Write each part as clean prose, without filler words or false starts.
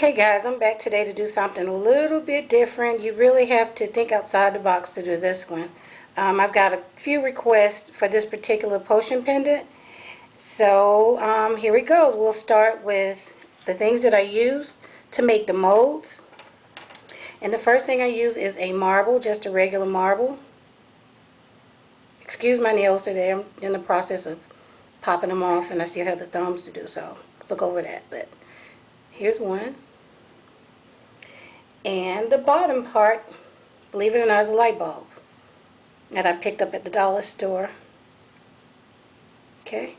Okay guys, I'm back today to do something a little bit different. You really have to think outside the box to do this one. I've got a few requests for this particular potion pendant. So here it goes. We'll start with the things that I used to make the molds. And the first thing I use is a marble, just a regular marble. Excuse my nails today. I'm in the process of popping them off and I still have the thumbs to do, so look over that. But here's one. And the bottom part, believe it or not, is a light bulb that I picked up at the dollar store. Okay.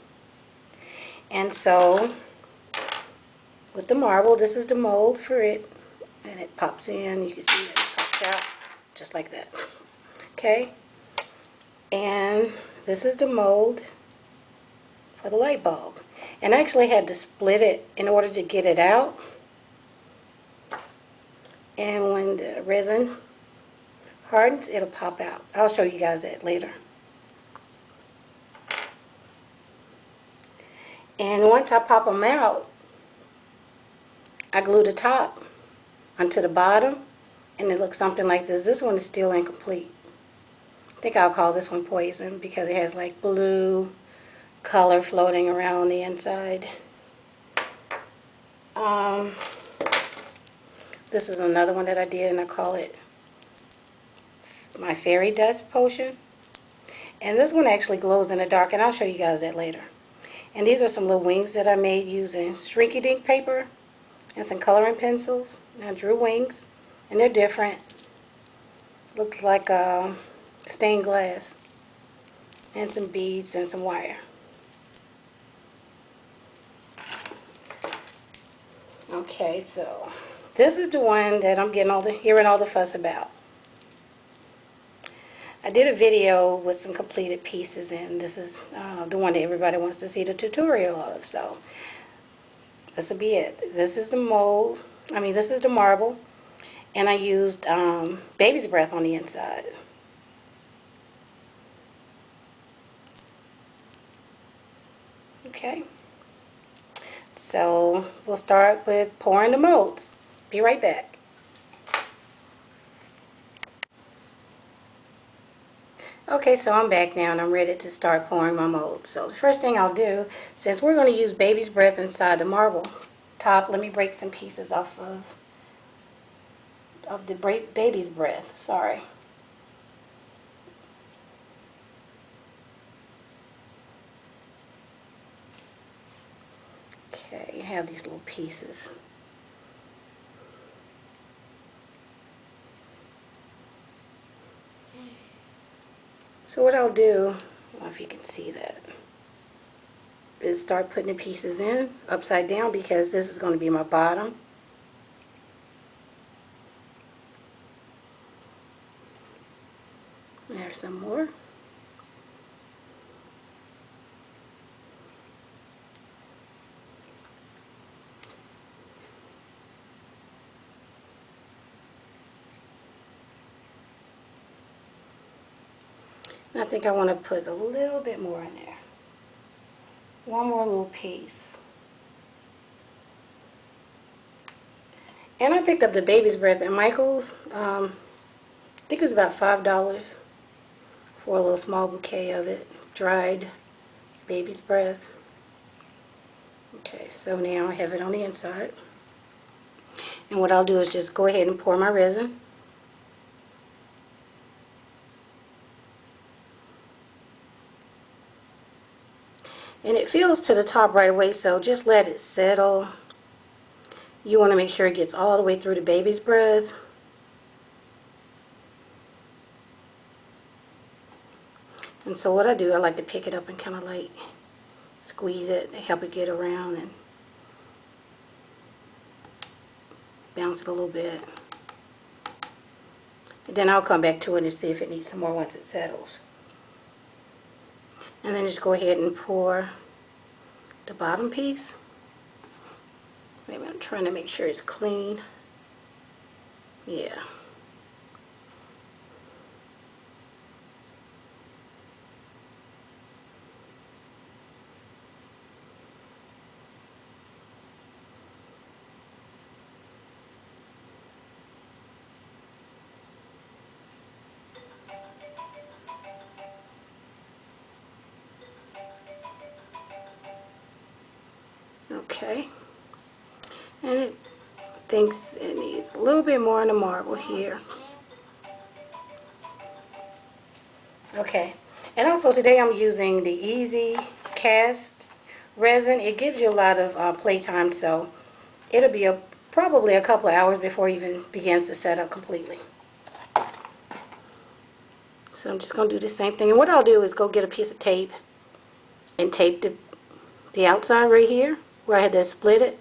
And so, with the marble, this is the mold for it. And it pops in. You can see that it pops out just like that. Okay. And this is the mold for the light bulb. And I actually had to split it in order to get it out. And when the resin hardens, it'll pop out. I'll show you guys that later. And once I pop them out, I glue the top onto the bottom, and it looks something like this. This one is still incomplete. I think I'll call this one Poison because it has like blue color floating around the inside. This is another one that I did, and I call it my fairy dust potion. And this one actually glows in the dark, and I'll show you guys that later. And these are some little wings that I made using Shrinky Dink paper and some coloring pencils. And I drew wings, and they're different. Looks like stained glass, and some beads and some wire. Okay, so this is the one that I'm getting hearing all the fuss about. I did a video with some completed pieces, and this is the one that everybody wants to see the tutorial of. So this will be it. This is the mold. This is the marble, and I used baby's breath on the inside. Okay. So we'll start with pouring the molds. Be right back. Okay, so I'm back now and I'm ready to start pouring my molds. So the first thing I'll do, since we're going to use baby's breath inside the marble top, let me break some pieces off of the baby's breath. Sorry. Okay, you have these little pieces. So what I'll do, I don't know if you can see that, is start putting the pieces in upside down because this is going to be my bottom. There's some more. And I think I want to put a little bit more in there. One more little piece. And I picked up the baby's breath at Michael's. I think it was about $5 for a little small bouquet of it. Dried baby's breath. Okay, so now I have it on the inside. And what I'll do is just go ahead and pour my resin. And it fills to the top right away, so just let it settle. You want to make sure it gets all the way through the baby's breath. And so what I do, I like to pick it up and kind of like squeeze it to help it get around and bounce it a little bit. And then I'll come back to it and see if it needs some more once it settles. And then just go ahead and pour the bottom piece. Maybe I'm trying to make sure it's clean. Yeah. Okay. And it thinks it needs a little bit more on the marble here. Okay. And also today I'm using the Easy Cast resin. It gives you a lot of playtime, so it'll be probably a couple of hours before it even begins to set up completely. So I'm just going to do the same thing. And what I'll do is go get a piece of tape and tape the outside right here where I had to split it.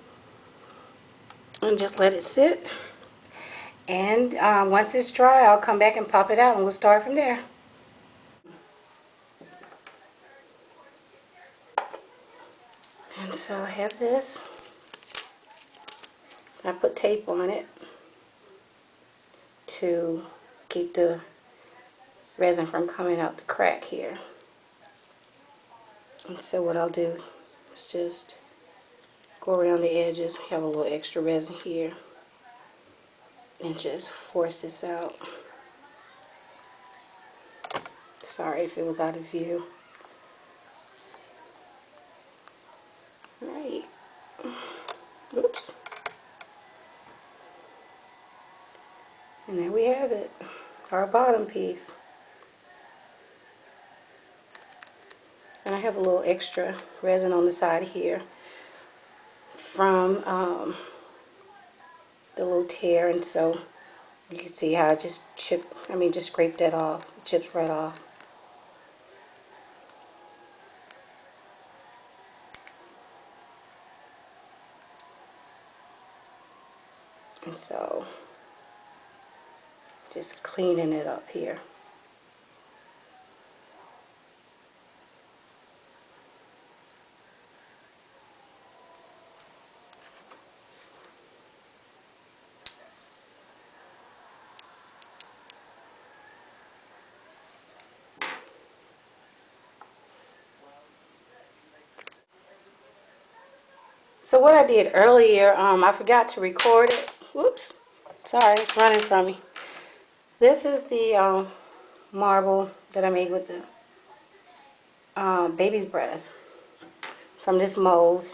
And just let it sit. And once it's dry, I'll come back and pop it out and we'll start from there. And so I have this. I put tape on it to keep the resin from coming out the crack here. And so what I'll do is just go around the edges, have a little extra resin here, and just force this out. Sorry if it was out of view. Alright. Oops. And there we have it, our bottom piece. And I have a little extra resin on the side here from the little tear, and so you can see how I just just scraped that off. It chips right off. And so just cleaning it up here. So what I did earlier, I forgot to record it. Whoops. Sorry, it's running from me. This is the marble that I made with the baby's breath from this mold.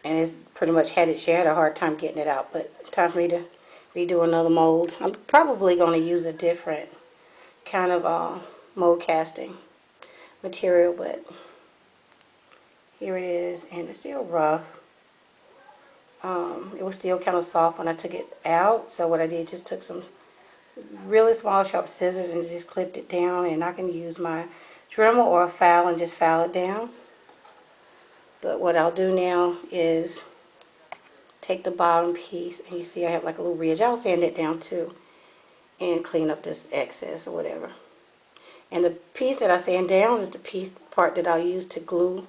And it's pretty much she had a hard time getting it out, but time for me to redo another mold. I'm probably going to use a different kind of mold casting material, but here it is, and it's still rough. It was still kind of soft when I took it out, so what I did, just took some really small sharp scissors and just clipped it down, and I can use my Dremel or a file and just file it down. But what I'll do now is take the bottom piece, and you see I have like a little ridge. I'll sand it down too and clean up this excess or whatever. And the piece that I sand down is the part that I'll use to glue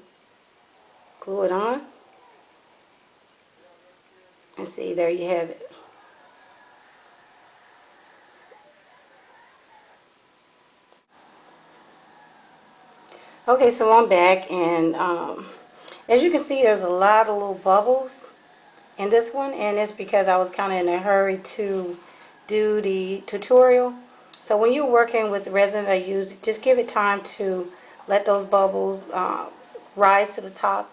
it on. And see, there you have it. Okay, so I'm back, and as you can see, there's a lot of little bubbles in this one, and it's because I was kind of in a hurry to do the tutorial. So when you're working with the resin I use, just give it time to let those bubbles rise to the top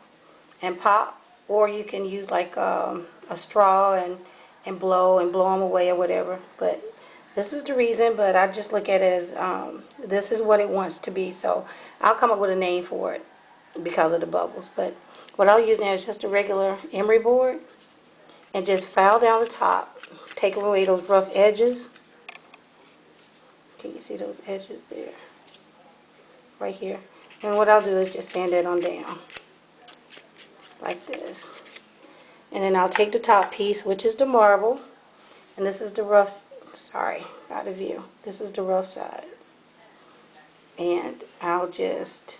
and pop, or you can use like a straw and blow them away or whatever. But this is the reason, but I just look at it as this is what it wants to be. So I'll come up with a name for it because of the bubbles. But what I'll use now is just a regular emery board and just file down the top, take away those rough edges. Can you see those edges there? Right here. And what I'll do is just sand it on down like this. And then I'll take the top piece, which is the marble, and this is the rough, sorry, out of view. This is the rough side. And I'll just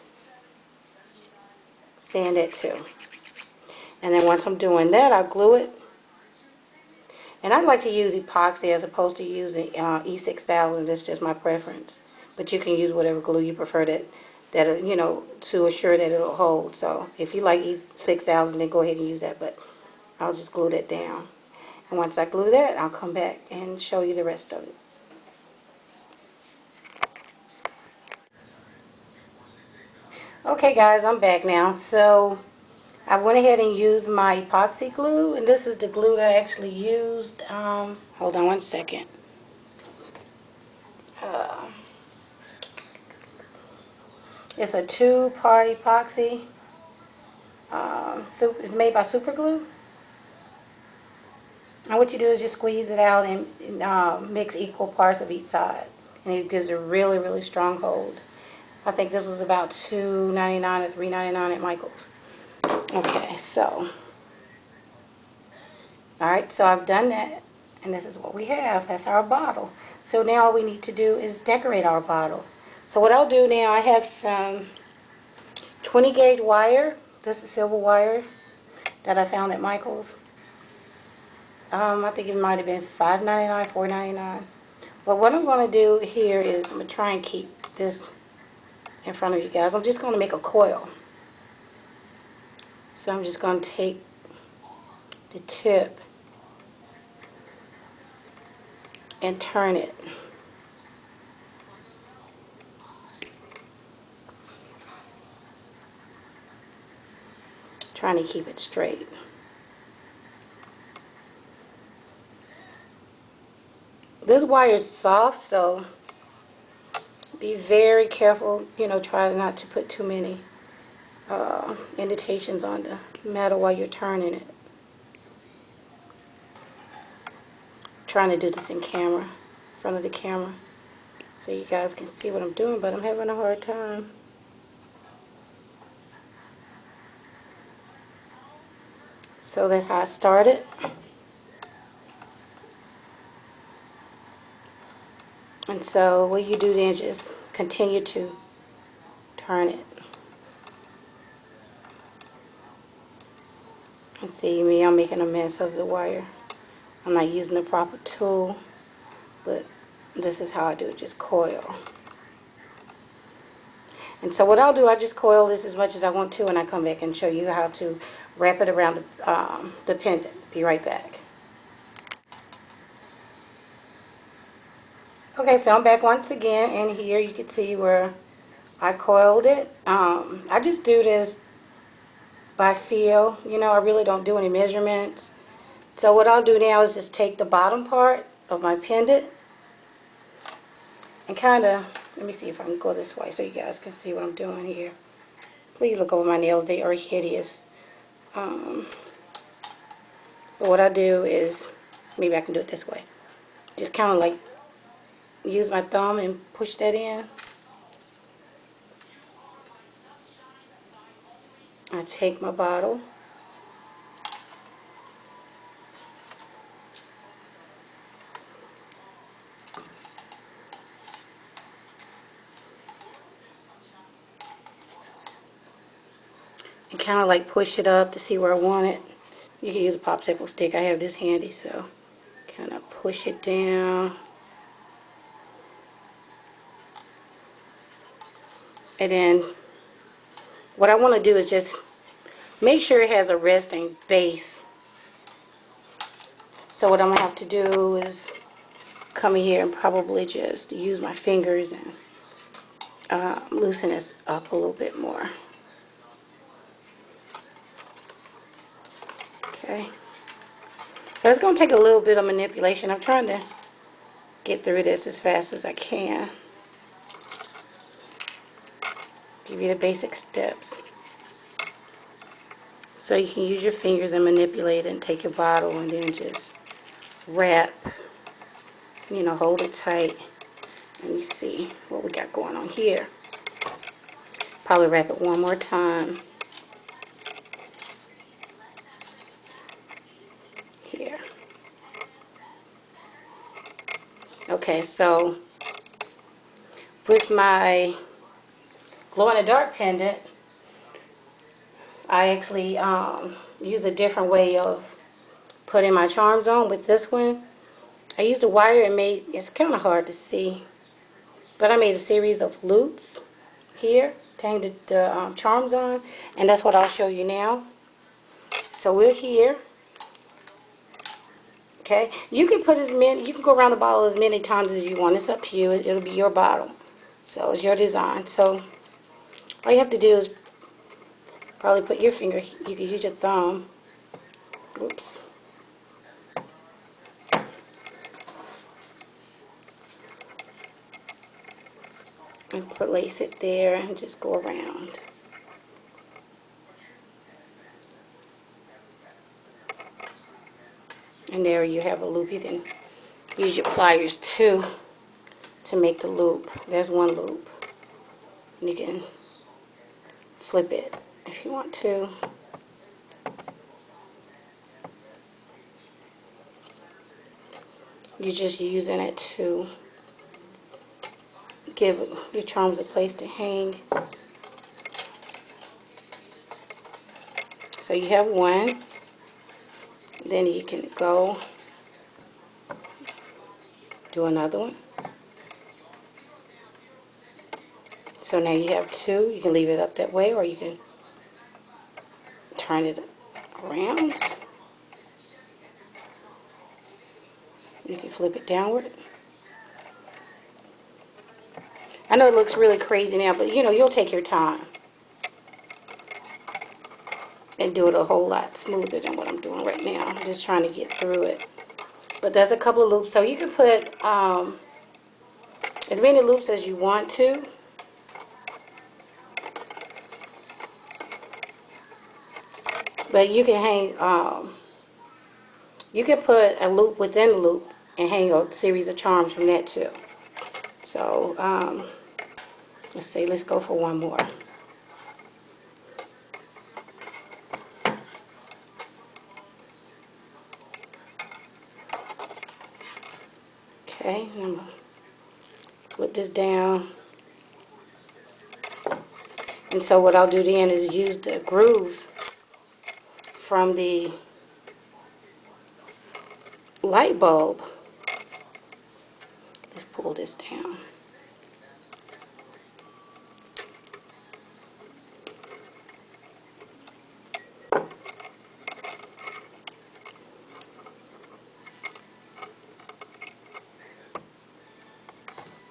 sand it too. And then once I'm doing that, I'll glue it. And I'd like to use epoxy as opposed to using E6000. That's just my preference. But you can use whatever glue you prefer that you know, to assure that it'll hold. So if you like E6000, then go ahead and use that. But I'll just glue that down. And once I glue that, I'll come back and show you the rest of it. Okay guys, I'm back now. So I went ahead and used my epoxy glue, and this is the glue that I actually used. Hold on one second. Uh, it's a 2-part epoxy. It's made by Super Glue. And what you do is just squeeze it out and mix equal parts of each side. And it gives a really, really strong hold. I think this was about $2.99 or $3.99 at Michael's. Okay, so, alright, so I've done that. And this is what we have. That's our bottle. So now all we need to do is decorate our bottle. So what I'll do now, I have some 20 gauge wire. This is silver wire that I found at Michael's. I think it might have been $5.99, $4.99. But what I'm going to do here is I'm going to try and keep this in front of you guys. I'm just going to make a coil. So I'm just going to take the tip and turn it. Trying to keep it straight. This wire is soft, so be very careful. You know, try not to put too many indentations on the metal while you're turning it. Trying to do this in camera, in front of the camera, so you guys can see what I'm doing, but I'm having a hard time. So that's how I started. And so what you do then is just continue to turn it. And see me, I'm making a mess of the wire. I'm not using the proper tool, but this is how I do it, just coil. And so what I'll do, I just coil this as much as I want to, and I come back and show you how to wrap it around the pendant. Be right back. Okay, so I'm back once again, and here you can see where I coiled it. I just do this by feel. You know, I really don't do any measurements. So what I'll do now is just take the bottom part of my pendant and kind of, let me see if I can go this way so you guys can see what I'm doing here. Please look over my nails, they are hideous. But what I do is, maybe I can do it this way. Just kind of like use my thumb and push that in. I take my bottle. And kind of like push it up to see where I want it. You can use a popsicle stick. I have this handy, so kind of push it down. And then what I want to do is just make sure it has a resting base. So what I'm going to have to do is come in here and probably just use my fingers and loosen this up a little bit more. Okay. So it's going to take a little bit of manipulation. I'm trying to get through this as fast as I can. Give you the basic steps. So you can use your fingers and manipulate it and take your bottle and then just wrap, you know, hold it tight. Let me see what we got going on here. Probably wrap it one more time. Here. Okay, so with my glow-in-the-dark pendant, I actually use a different way of putting my charms on. With this one, I used a wire and it's kind of hard to see, but I made a series of loops here to hang the charms on, and that's what I'll show you now. So we're here. Okay, you can go around the bottle as many times as you want. It's up to you. It'll be your bottle, so it's your design. So all you have to do is Probably put your finger, you could use your thumb. Oops. And place it there and just go around. And there you have a loop. You can use your pliers too to make the loop. There's one loop. You can flip it if you want to. You're just using it to give your charms a place to hang. So you have one. Then you can go do another one. So now you have two. You can leave it up that way, or you can turn it around. You can flip it downward. I know it looks really crazy now, but you know, you'll take your time and do it a whole lot smoother than what I'm doing right now. I'm just trying to get through it. But there's a couple of loops, so you can put as many loops as you want to. But you can hang, you can put a loop within a loop and hang a series of charms from that too. So, let's see, let's go for one more. Okay, I'm going to flip this down. And so what I'll do then is use the grooves from the light bulb. Let's pull this down.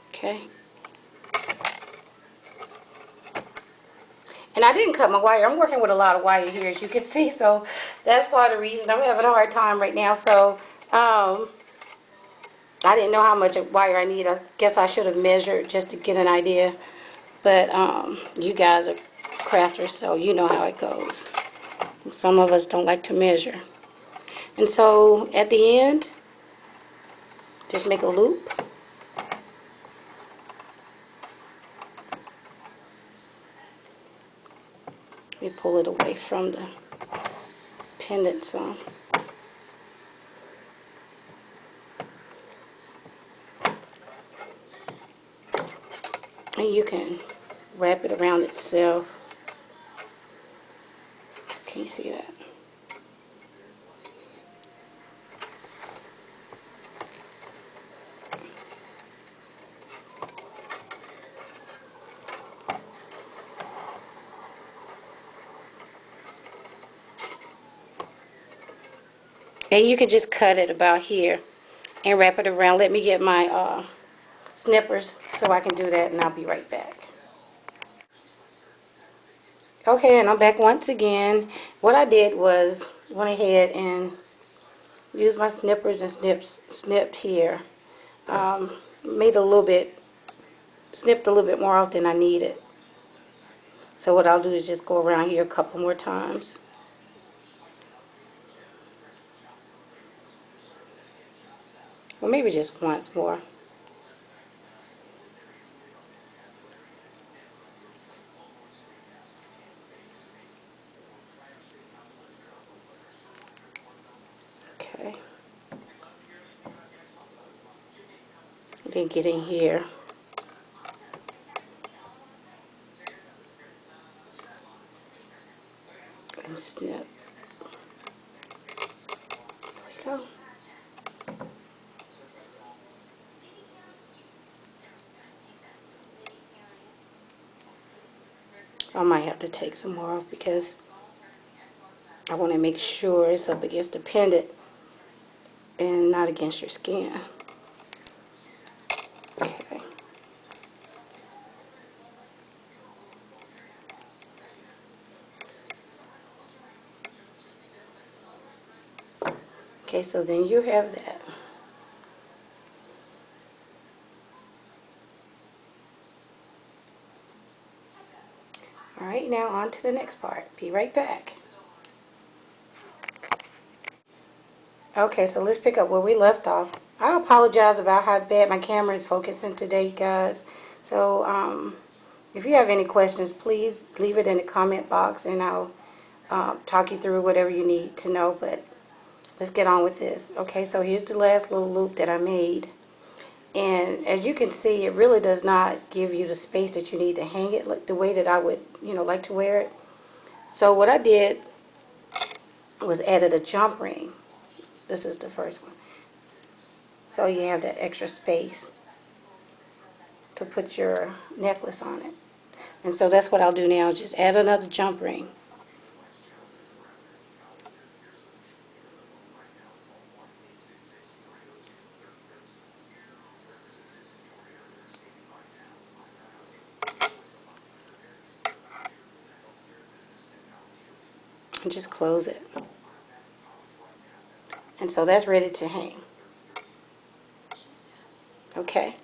Okay. And I didn't cut my wire. I'm working with a lot of wire here, as you can see, so that's part of the reason I'm having a hard time right now. So, I didn't know how much wire I need. I guess I should have measured just to get an idea. But you guys are crafters, so you know how it goes. Some of us don't like to measure. And so at the end, just make a loop. We pull it away from the pendant some. And you can wrap it around itself. Can you see that? And you can just cut it about here and wrap it around. Let me get my snippers so I can do that, and I'll be right back. Okay, and I'm back once again. What I did was went ahead and used my snippers and snipped here. Made a little bit, snipped a little bit more off than I needed. So what I'll do is just go around here a couple more times. Well, maybe just once more. Okay. Then get in here. And snip. There we go. I might have to take some more off because I want to make sure it's up against the pendant and not against your skin. Okay. Okay, so then you have that. Alright, now on to the next part. Be right back. Okay, so let's pick up where we left off. I apologize about how bad my camera is focusing today, guys. So, if you have any questions, please leave it in the comment box and I'll talk you through whatever you need to know. But let's get on with this. Okay, so here's the last little loop that I made. And as you can see, it really does not give you the space that you need to hang it like the way that I would, like to wear it. So what I did was added a jump ring. This is the first one. So you have that extra space to put your necklace on it. And so that's what I'll do now, just add another jump ring. And just close it. And so that's ready to hang. Okay.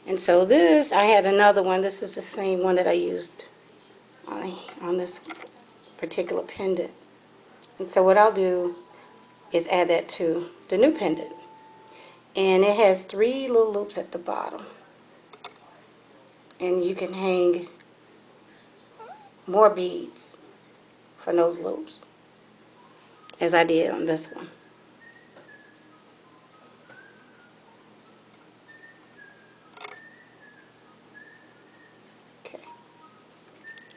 And so this, I had another one. This is the same one that I used on this particular pendant. And so what I'll do is add that to the new pendant. And it has 3 little loops at the bottom. And you can hang more beads from those loops, as I did on this one. Okay.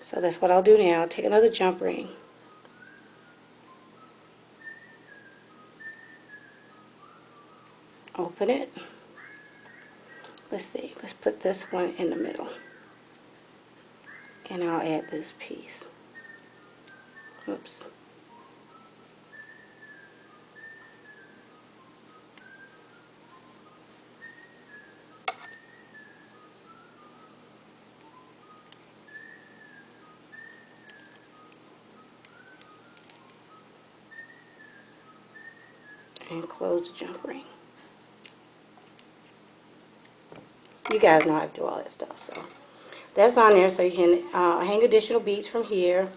So that's what I'll do now. Take another jump ring. Open it. Let's see. Let's put this one in the middle. And I'll add this piece. Oops. And close the jump ring. You guys know how to do all that stuff, so that's on there. So you can hang additional beads from here.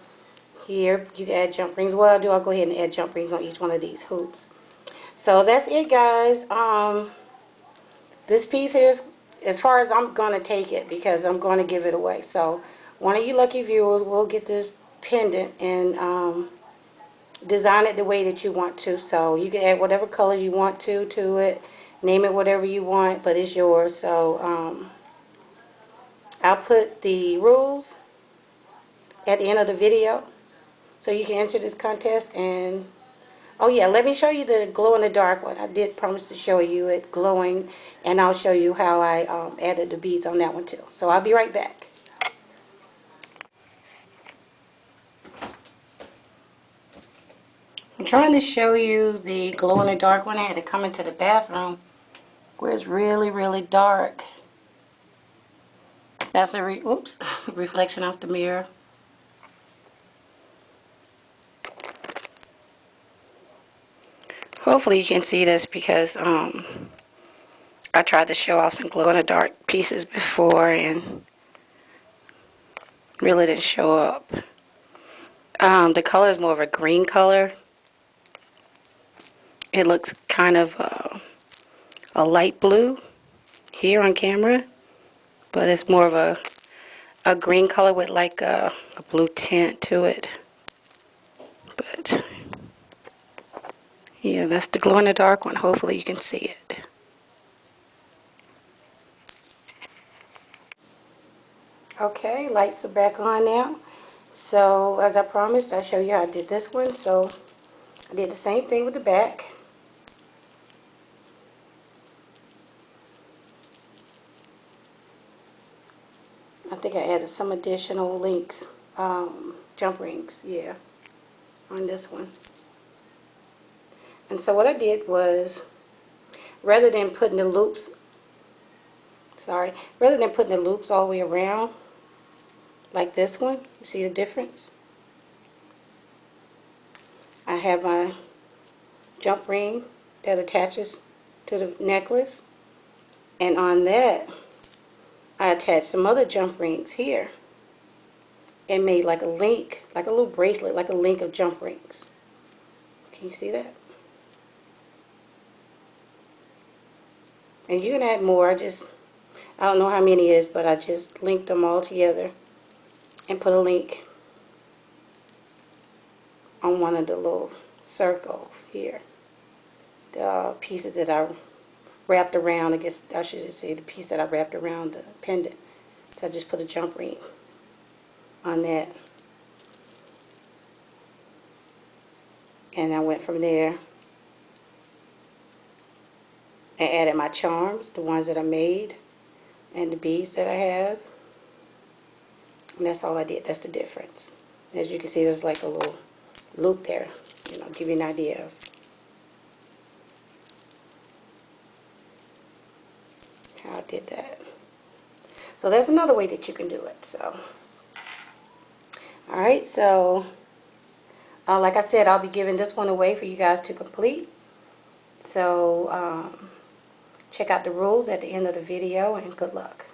Here you can add jump rings. What I'll do, I'll go ahead and add jump rings on each one of these hoops. So that's it, guys. This piece here is as far as I'm going to take it, because I'm going to give it away. So one of you lucky viewers will get this pendant and design it the way that you want to. So you can add whatever color you want to it. Name it whatever you want, but it's yours. So I'll put the rules at the end of the video so you can enter this contest. And oh yeah, let me show you the glow in the dark one. I did promise to show you it glowing, and I'll show you how I added the beads on that one too. So I'll be right back. I'm trying to show you the glow in the dark one. I had to come into the bathroom where it's really, really dark. That's a reflection off the mirror. Hopefully you can see this, because I tried to show off some glow in the dark pieces before and really didn't show up. The color is more of a green color. It looks kind of a light blue here on camera, but it's more of a green color with like a blue tint to it. But yeah, that's the glow in the dark one. Hopefully you can see it. Okay, lights are back on now. So as I promised, I'll show you how I did this one. So I did the same thing with the back. I think I added some additional links, jump rings, yeah, on this one. And so what I did was, rather than putting the loops, rather than putting the loops all the way around, like this one, you see the difference? I have my jump ring that attaches to the necklace. And on that, I attached some other jump rings here. And made like a link, like a little bracelet, like a link of jump rings. Can you see that? And you can add more. I don't know how many it is, but I just linked them all together and put a link on one of the little circles here. The pieces that I wrapped around, I guess I should say the piece that I wrapped around the pendant. So I just put a jump ring on that. And I went from there and added my charms, the ones that I made, and the beads that I have. And that's all I did. That's the difference. As you can see, there's like a little loop there, you know, give you an idea of how I did that. So that's another way that you can do it. So, alright, so like I said, I'll be giving this one away for you guys to complete. So check out the rules at the end of the video, and good luck.